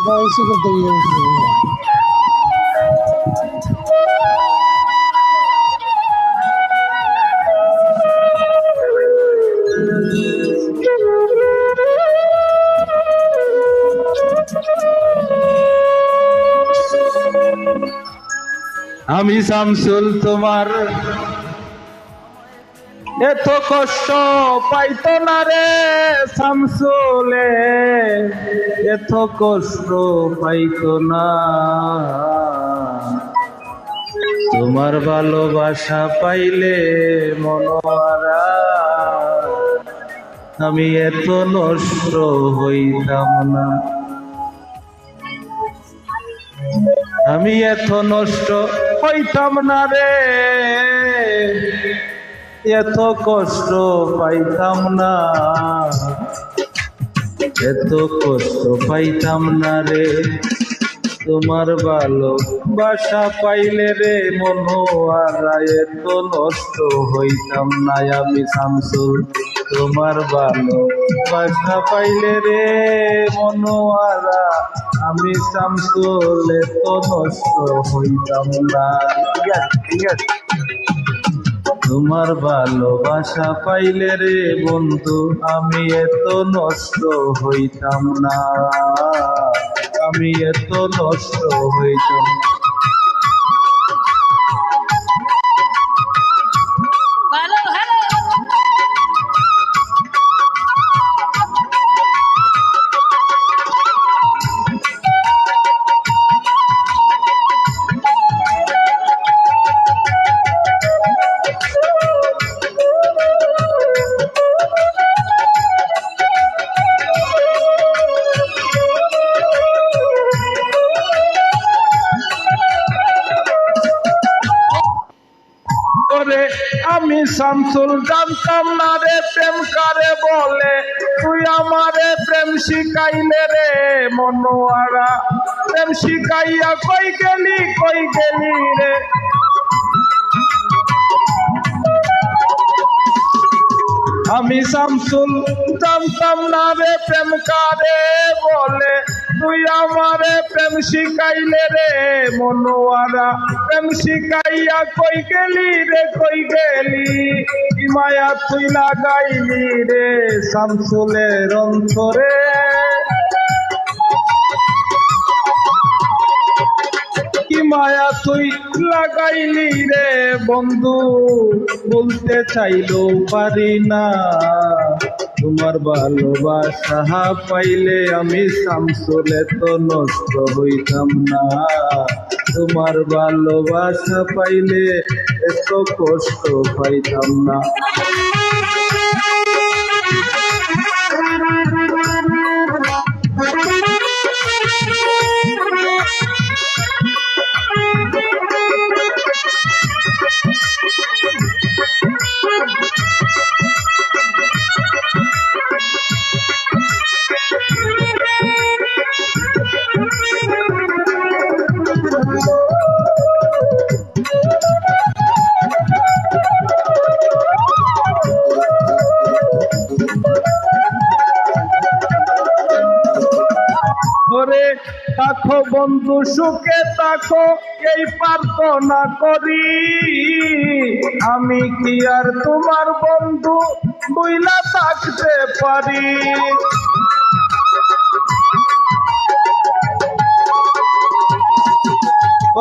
Guys, you got the আমি শামসুল তোমার এত কষ্ট পাইতো না রে শামসুলে, এত কষ্ট পাইতো না। তোমার ভালোবাসা পাইলে মনোয়ারা আমি এত নষ্ট হইতাম না, আমি এত নষ্ট হইতাম না রে, এত কষ্ট পাইতাম না, এত কষ্ট পাইতাম না রে। তোমার ভালোবাসা পাইলে রে মনোয়ারা এত নষ্ট হইতাম না। আমি শামসুল তোমার ভালোবাসা পাইলে রে মনোয়ারা আমি শামসুল এত নষ্ট হইতাম না। ঠিক আছে, তোমার ভালোবাসা পাইলে রে বন্ধু আমি এত নষ্ট হইতাম না, আমি এত নষ্ট হইতাম না। আমি শামসুল জানতাম না রে প্রেম কারে বলে, তুই আমারে প্রেম শিখাইলে রে মনোয়ারা, প্রেম শিখাইয়া কই গেলি রে। আমি শামসুল জানতাম না রে প্রেম কারে বলে, তুই আমারে প্রেম শিখাইলে রে মনোয়ারা, প্রেম শিখাইয়া কই গেলি রে মায়া তুই লাগাইলি রে শামসুলের অন্তরে। কি মায়া তুই লাগাইলি রে বন্ধু, বলতে চাইলেও পারি না। তোমার ভালোবাসা পাইলে আমি শামসুল এত নষ্ট হইতাম না, তোমার ভালোবাসা পাইলে এত কষ্ট পাইতাম না। তাকো বন্ধু সুখে তাকো এই প্রার্থনা করি, আমি কি আর তোমার বন্ধু বুইলা থাকতে পারি।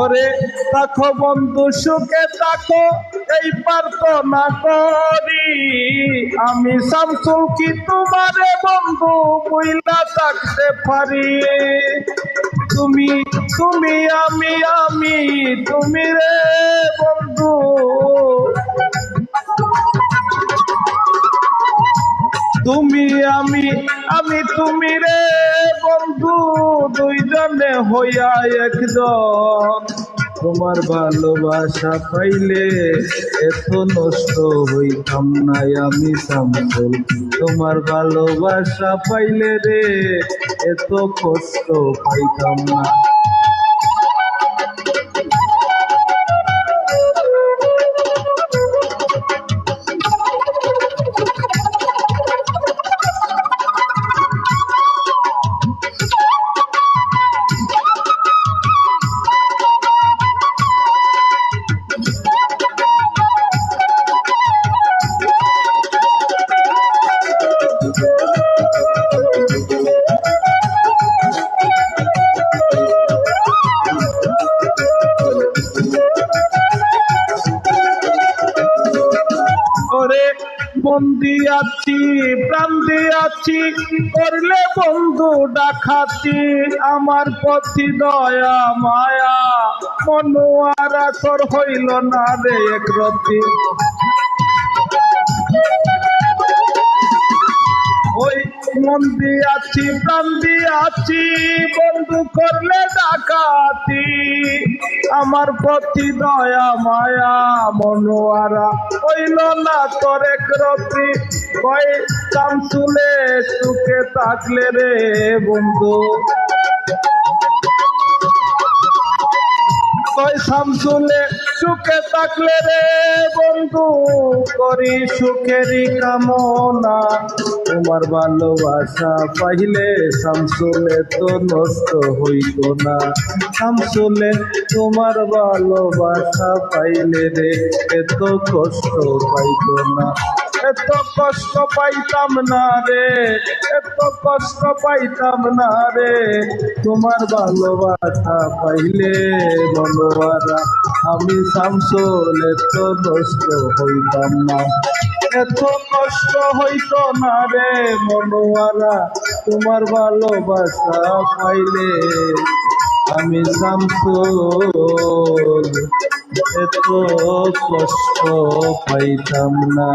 ওরে তাকো বন্ধু সুখে তাকো এই প্রার্থনা করি, আমি শামসুল কি তোমারে বন্ধু বুইলা থাকতে পারি। তুমি তুমি আমি তুমি রে বন্ধু, তুমি আমি তুমি রে বন্ধু, দুইজনে হইয়া একজন। তোমার ভালোবাসা পাইলে এত নষ্ট হইতাম না আমি শামসুল, তোমার ভালোবাসা পাইলে রে এত কষ্ট পাইতাম না। মন দিয়াছি প্রাণ দিয়াছি করলে বন্ধু ডাকাতি আমার প্রতি দয়া মায়া মনোয়ারা তোর হইল না রে একরতি ওই মন দিয়াছি প্রাণ দিয়াছি বন্ধু করলে ডাকাতি আমার প্রতি দয়া মায়া মনোয়ারা হইল না তোর একরতি কয় শামসুলে সুখে থাকলে রে বন্ধু কয় শামসুলে সুখে থাকলে রে বন্ধু করি সুখেরই কামনা তোমার ভালোবাসা পাইলে শামসুলে তো নষ্ট হইত না শামসুলে তোমার ভালোবাসা পাইলে রে এত কষ্ট পাইত না এত কষ্ট পাইতাম না রে এত কষ্ট পাইতাম না রে তোমার ভালোবাসা পাইলে মনোয়ারা আমি শামসুল এত নষ্ট হইতাম না এত কষ্ট হইত না রে মনোয়ারা তোমার ভালোবাসা পাইলে আমি শামসুল এত কষ্ট পাইতাম না